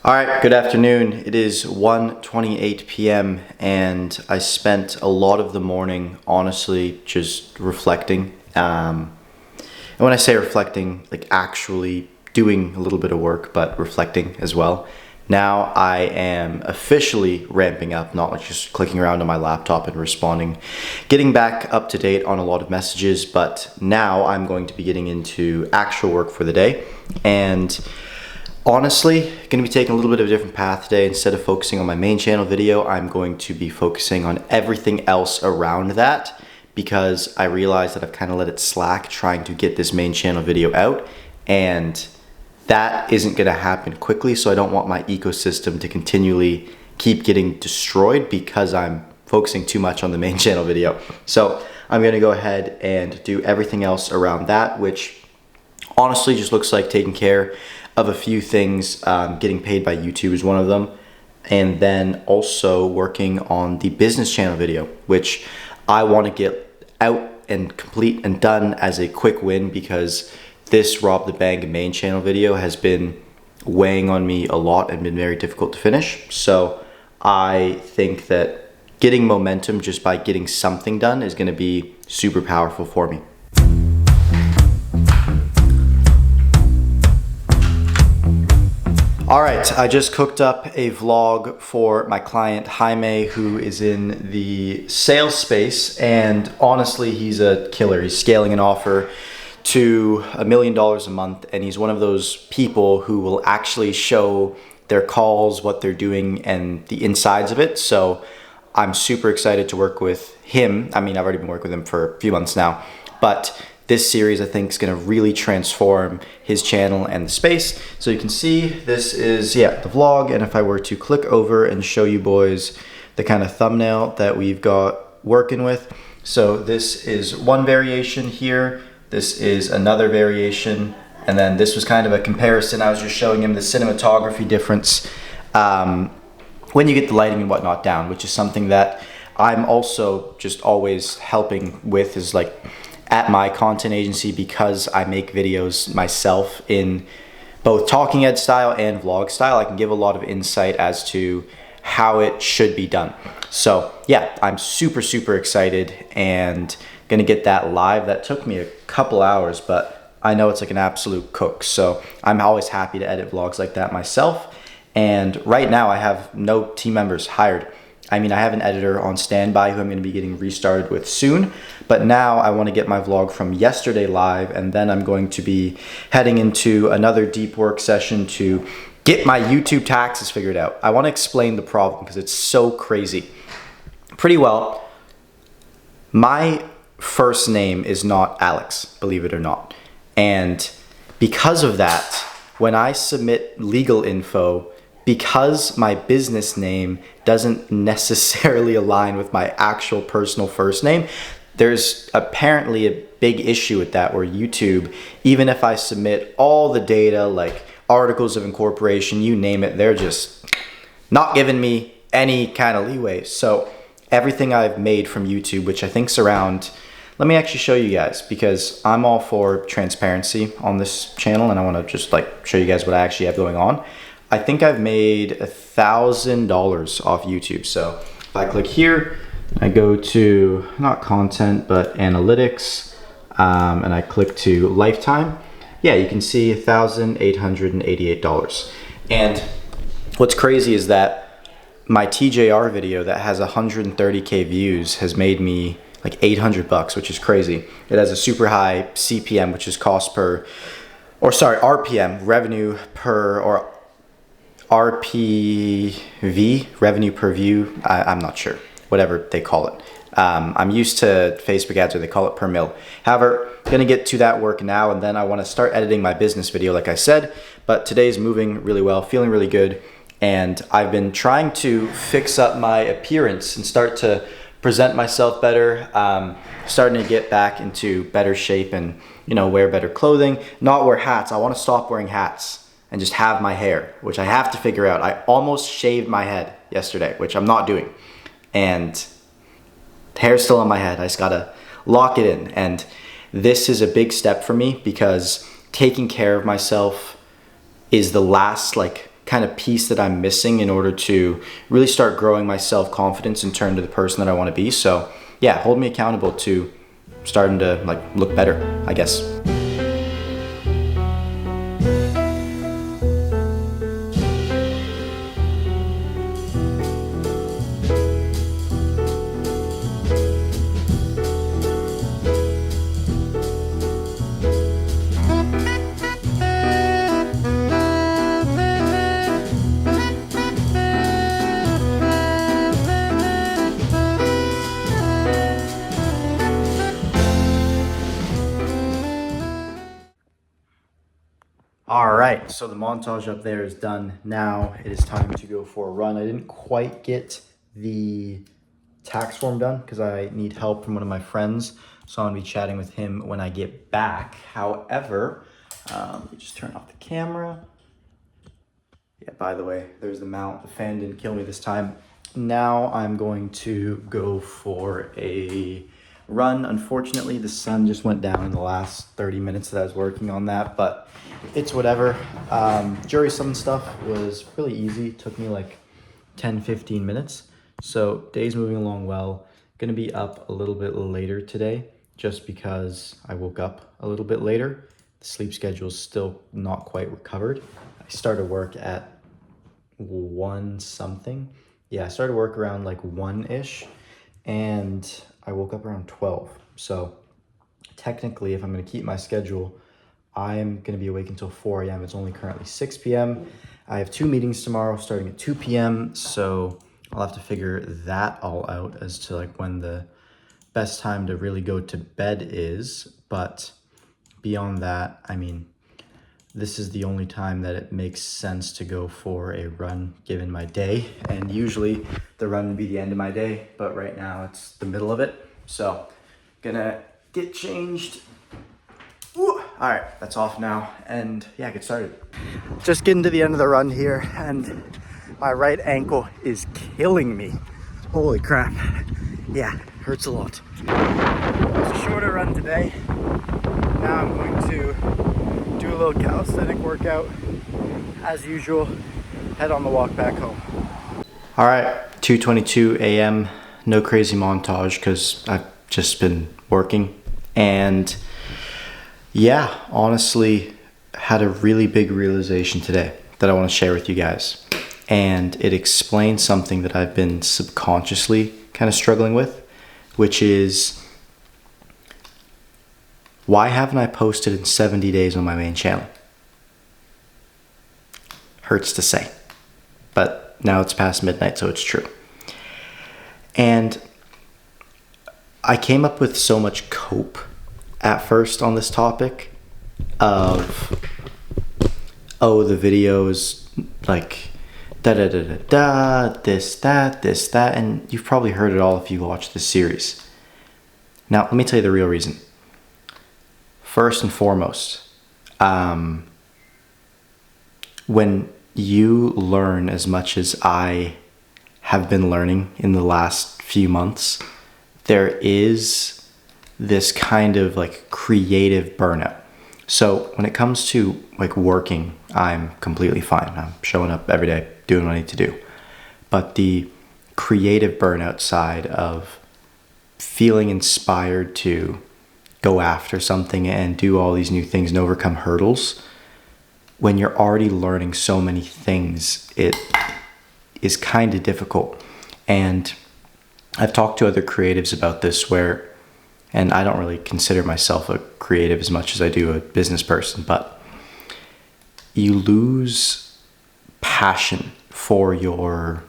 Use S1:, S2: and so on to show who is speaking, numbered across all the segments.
S1: All right, good afternoon. It is 1:28 p.m. and I spent a lot of the morning honestly just reflecting. And when I say reflecting, like actually doing a little bit of work, but reflecting as well. Now I am officially ramping up, not like just clicking around on my laptop and responding, getting back up to date on a lot of messages, but now I'm going to be getting into actual work for the day. And honestly, going to be taking a little bit of a different path today. Instead of focusing on my main channel video, I'm going to be focusing on everything else around that because I realized that I've kind of let it slack trying to get this main channel video out, and that isn't going to happen quickly. So I don't want my ecosystem to continually keep getting destroyed because I'm focusing too much on the main channel video. So I'm going to go ahead and do everything else around that, which honestly just looks like taking care of a few things. Getting paid by YouTube is one of them, and then also working on the business channel video, which I want to get out and complete and done as a quick win, because this Rob the Bank main channel video has been weighing on me a lot and been very difficult to finish. So I think that getting momentum just by getting something done is going to be super powerful for me. All right, I just cooked up a vlog for my client Jaime, who is in the sales space, and honestly, he's a killer. He's scaling an offer to $1 million a month, and he's one of those people who will actually show their calls, what they're doing, and the insides of it. So I'm super excited to work with him. I mean, I've already been working with him for a few months now, but this series I think is going to really transform his channel and the space. So you can see this is, the vlog. And if I were to click over and show you boys the kind of thumbnail that we've got working with. So this is one variation here. This is another variation. And then this was kind of a comparison. I was just showing him the cinematography difference when you get the lighting and whatnot down, which is something that I'm also just always helping with, is like, at my content agency, because I make videos myself in both talking head style and vlog style, I can give a lot of insight as to how it should be done. So yeah, I'm super excited and gonna get that live. That took me a couple hours, but I know it's like an absolute cook. So I'm always happy to edit vlogs like that myself. And right now I have no team members hired. I mean, I have an editor on standby who I'm going to be getting restarted with soon, but now I want to get my vlog from yesterday live, and then I'm going to be heading into another deep work session to get my YouTube taxes figured out. I want to explain the problem because it's so crazy. Pretty well, my first name is not Alex, believe it or not. And because of that, when I submit legal info, because my business name doesn't necessarily align with my actual personal first name, there's apparently a big issue with that, where YouTube, even if I submit all the data, like articles of incorporation, you name it, they're just not giving me any kind of leeway. So everything I've made from YouTube, which I think's around, let me actually show you guys, because I'm all for transparency on this channel and I want to just like show you guys what I actually have going on. I think I've made $1,000 off YouTube. So if I click here, I go to not content, but analytics, and I click to lifetime. Yeah, you can see $1,888. And what's crazy is that my TJR video that has 130K views has made me like $800, which is crazy. It has a super high CPM, which is RPM, revenue per, or RPV, revenue per view, I'm not sure, whatever they call it. I'm used to Facebook ads where they call it per mil. However, gonna get to that work now, and then I wanna start editing my business video like I said, but today's moving really well, feeling really good, and I've been trying to fix up my appearance and start to present myself better, starting to get back into better shape and, you know, wear better clothing, not wear hats. I wanna stop wearing hats and just have my hair, which I have to figure out. I almost shaved my head yesterday, which I'm not doing. And the hair's still on my head. I just gotta lock it in. And this is a big step for me, because taking care of myself is the last like kind of piece that I'm missing in order to really start growing my self-confidence and turn to the person that I want to be. So yeah, hold me accountable to starting to like look better, I guess. All right, so the montage up there is done. Now it is time to go for a run. I didn't quite get the tax form done because I need help from one of my friends. So I'm gonna be chatting with him when I get back. However, let me just turn off the camera. Yeah, by the way, there's the mount. The fan didn't kill me this time. Now I'm going to go for a run. Unfortunately, the sun just went down in the last 30 minutes that I was working on that, but it's whatever. Jury summon stuff was really easy. It took me like 10-15 minutes. So day's moving along well. Gonna be up a little bit later today just because I woke up a little bit later. The sleep schedule is still not quite recovered. I started work at 1 something. Yeah, I started work around like 1-ish and I woke up around 12. So technically, if I'm gonna keep my schedule, I'm gonna be awake until 4 a.m. It's only currently 6 p.m. I have 2 meetings tomorrow starting at 2 p.m. So I'll have to figure that all out as to like when the best time to really go to bed is. But beyond that, I mean, this is the only time that it makes sense to go for a run given my day. And usually the run would be the end of my day, but right now it's the middle of it. So gonna get changed. Woo. All right, that's off now. And yeah, get started. Just getting to the end of the run here and my right ankle is killing me. Holy crap. Yeah, hurts a lot. It's a shorter run today. Now I'm going to do a little calisthenic workout as usual, head on the walk back home. All right, 2:22 a.m. No crazy montage because I've just been working. And yeah, honestly, had a really big realization today that I want to share with you guys. And it explains something that I've been subconsciously kind of struggling with, which is, why haven't I posted in 70 days on my main channel? Hurts to say, but now it's past midnight, so it's true. And I came up with so much cope at first on this topic of, oh, the videos like this, that, and you've probably heard it all if you watched this series. Now, let me tell you the real reason. First and foremost, when you learn as much as I have been learning in the last few months, there is this kind of like creative burnout. So when it comes to like working, I'm completely fine. I'm showing up every day, doing what I need to do. But the creative burnout side of feeling inspired to go after something and do all these new things and overcome hurdles, when you're already learning so many things, it is kind of difficult. And I've talked to other creatives about this where, and I don't really consider myself a creative as much as I do a business person, but you lose passion for your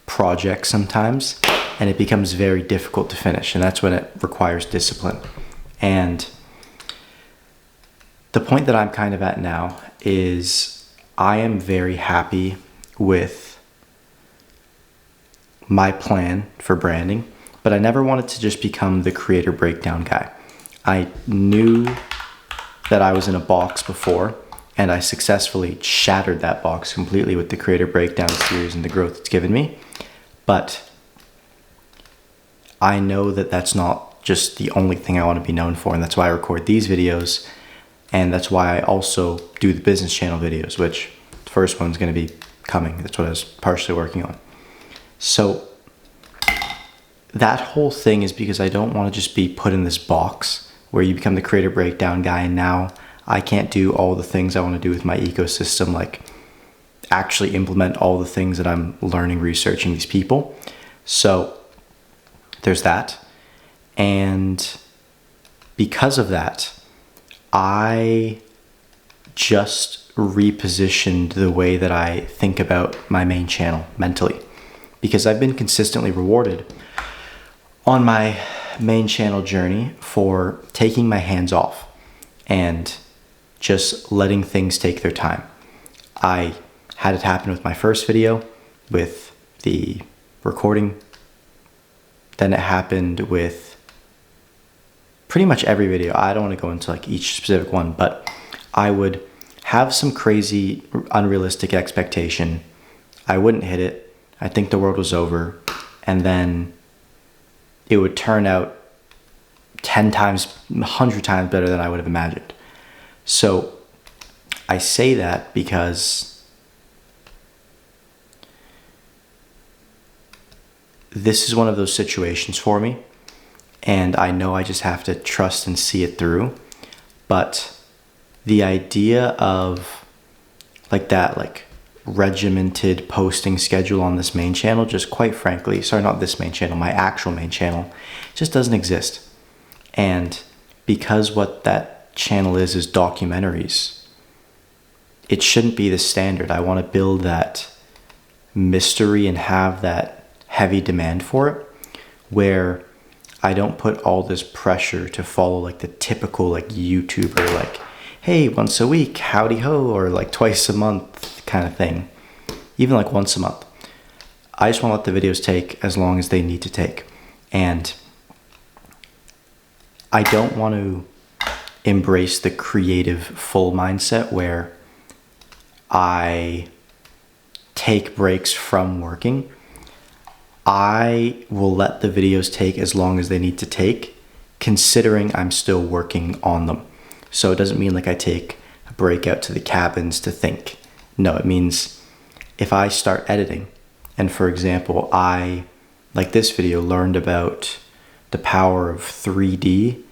S1: project sometimes, and it becomes very difficult to finish, and that's when it requires discipline. And the point that I'm kind of at now is I am very happy with my plan for branding, but I never wanted to just become the creator breakdown guy. I knew that I was in a box before, and I successfully shattered that box completely with the creator breakdown series and the growth it's given me. But I know that that's not just the only thing I want to be known for, and that's why I record these videos, and that's why I also do the business channel videos, which first one's going to be coming. That's what I was partially working on. So that whole thing is because I don't want to just be put in this box where you become the creator breakdown guy, and now I can't do all the things I want to do with my ecosystem, like actually implement all the things that I'm learning, researching these people. So there's that. And because of that, I just repositioned the way that I think about my main channel mentally, because I've been consistently rewarded on my main channel journey for taking my hands off and just letting things take their time. I had it happen with my first video with the recording. Then it happened with pretty much every video. I don't want to go into like each specific one, but I would have some crazy, unrealistic expectation. I wouldn't hit it. I think the world was over. And then it would turn out 10 times, 100 times better than I would have imagined. So I say that because this is one of those situations for me, and I know I just have to trust and see it through. But the idea of like that, like regimented posting schedule on this main channel, just quite frankly, sorry, not this main channel, my actual main channel, just doesn't exist. And because what that channel is documentaries, it shouldn't be the standard. I want to build that mystery and have that heavy demand for it, where I don't put all this pressure to follow like the typical like YouTuber, like, hey, once a week, howdy ho, or like twice a month kind of thing, even like once a month. I just want to let the videos take as long as they need to take. And I don't want to embrace the creative full mindset where I take breaks from working. I will let the videos take as long as they need to take, considering I'm still working on them. So it doesn't mean like I take a break out to the cabins to think. No, it means if I start editing, and for example, I, like this video, learned about the power of 3D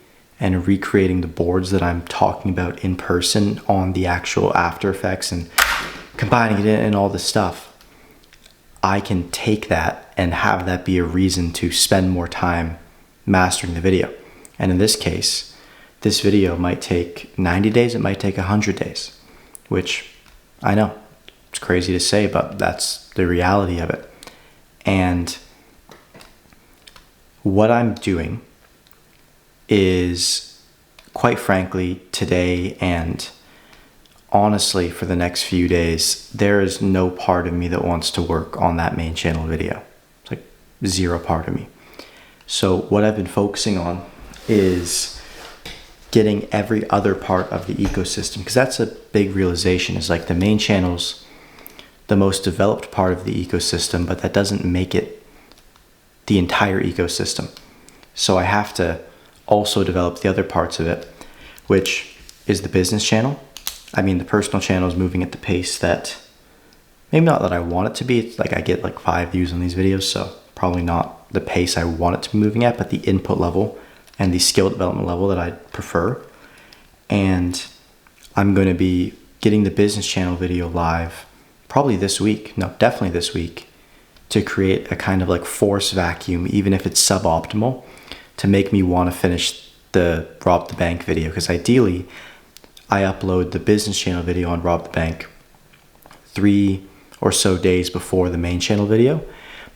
S1: and recreating the boards that I'm talking about in person on the actual After Effects and combining it in and all this stuff. I can take that and have that be a reason to spend more time mastering the video. And in this case, this video might take 90 days, it might take 100 days, which I know it's crazy to say, but that's the reality of it. And what I'm doing is, quite frankly, today and honestly for the next few days, there is no part of me that wants to work on that main channel video. It's like zero part of me. So what I've been focusing on is getting every other part of the ecosystem, because that's a big realization, is like the main channel's the most developed part of the ecosystem, but that doesn't make it the entire ecosystem. So I have to also develop the other parts of it, which is the business channel. I mean, the personal channel is moving at the pace that, maybe not that I want it to be. It's like I get like 5 views on these videos, so probably not the pace I want it to be moving at, but the input level and the skill development level that I prefer. And I'm going to be getting the business channel video live probably this week. No, definitely this week, to create a kind of like force vacuum, even if it's suboptimal, to make me want to finish the Rob the Bank video. Because ideally, I upload the business channel video on Rob the Bank 3 or so days before the main channel video.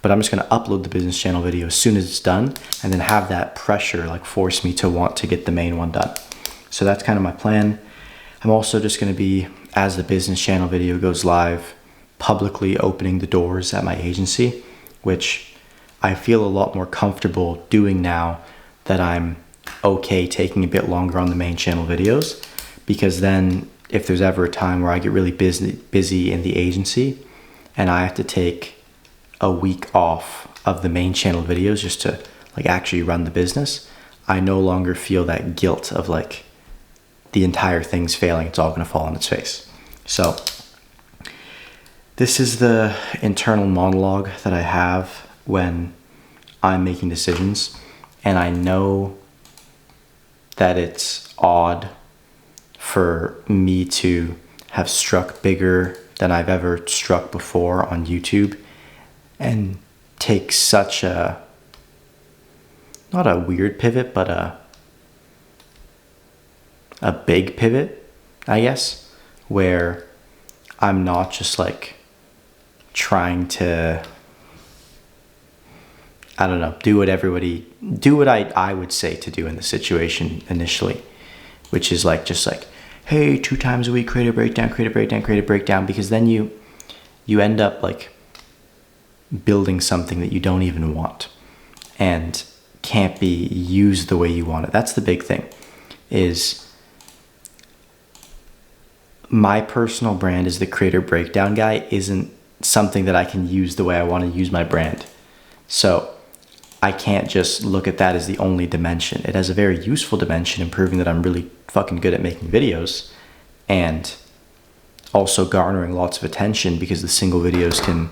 S1: But I'm just going to upload the business channel video as soon as it's done, and then have that pressure like force me to want to get the main one done. So that's kind of my plan. I'm also just going to be, as the business channel video goes live, publicly opening the doors at my agency, which I feel a lot more comfortable doing now that I'm okay taking a bit longer on the main channel videos. Because then if there's ever a time where I get really busy in the agency and I have to take a week off of the main channel videos just to like actually run the business, I no longer feel that guilt of like the entire thing's failing, it's all going to fall on its face. So This is the internal monologue that I have when I'm making decisions, and I know that it's odd for me to have struck bigger than I've ever struck before on YouTube and take such a, not a weird pivot, but a big pivot, I guess, where I'm not just like trying to, I don't know, do what I would say to do in the situation initially, which is like, just like, hey, 2 times a week, create a breakdown, because then you end up like building something that you don't even want and can't be used the way you want it. That's the big thing, is my personal brand as the creator breakdown guy isn't something that I can use the way I want to use my brand. So I can't just look at that as the only dimension. It has a very useful dimension in proving that I'm really fucking good at making videos and also garnering lots of attention, because the single videos can,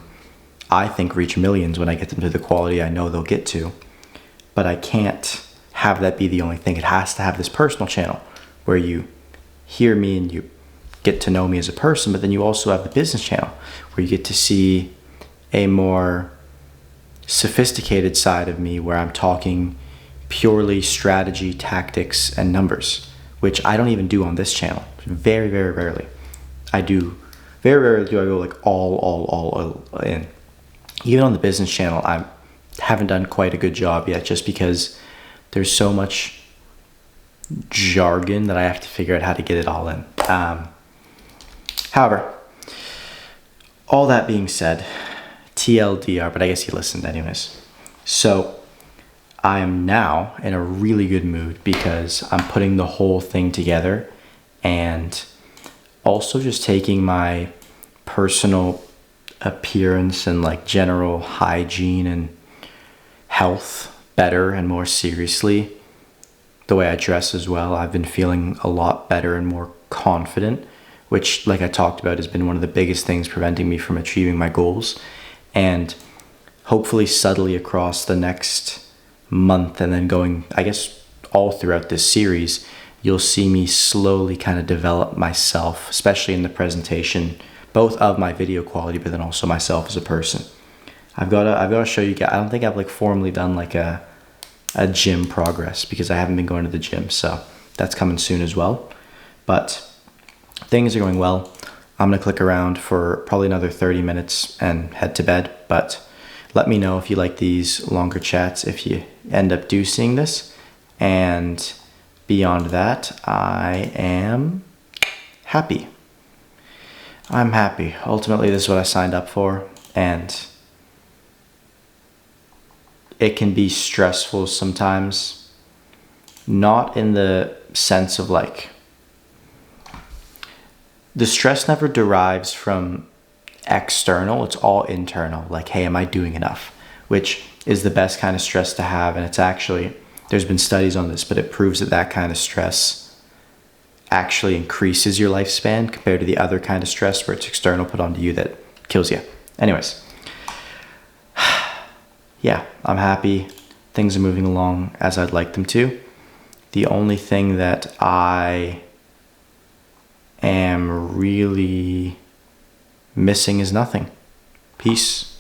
S1: I think, reach millions when I get them to the quality I know they'll get to. But I can't have that be the only thing. It has to have this personal channel where you hear me and you get to know me as a person, but then you also have the business channel where you get to see a more sophisticated side of me, where I'm talking purely strategy, tactics, and numbers, which I don't even do on this channel. Very, very rarely. Very rarely do I go like all in. Even on the business channel, I haven't done quite a good job yet, just because there's so much jargon that I have to figure out how to get it all in. However, all that being said, TLDR, but I guess you listened anyways. So I am now in a really good mood because I'm putting the whole thing together and also just taking my personal appearance and like general hygiene and health better and more seriously. The way I dress as well, I've been feeling a lot better and more confident, which, like I talked about, has been one of the biggest things preventing me from achieving my goals. And hopefully subtly across the next month and then going, I guess, all throughout this series, you'll see me slowly kind of develop myself, especially in the presentation, both of my video quality, but then also myself as a person. I've got to show you guys. I don't think I've like formally done like a gym progress, because I haven't been going to the gym, so that's coming soon as well. But things are going well. I'm gonna click around for probably another 30 minutes and head to bed, but let me know if you like these longer chats, if you end up seeing this. And beyond that, I am happy. I'm happy. Ultimately, this is what I signed up for, and it can be stressful sometimes, not in the sense of like, the stress never derives from external, it's all internal. Like, hey, am I doing enough? Which is the best kind of stress to have. And it's actually, there's been studies on this, but it proves that that kind of stress actually increases your lifespan compared to the other kind of stress where it's external put onto you that kills you. Anyways, yeah, I'm happy. Things are moving along as I'd like them to. The only thing that I am really missing is nothing. Peace.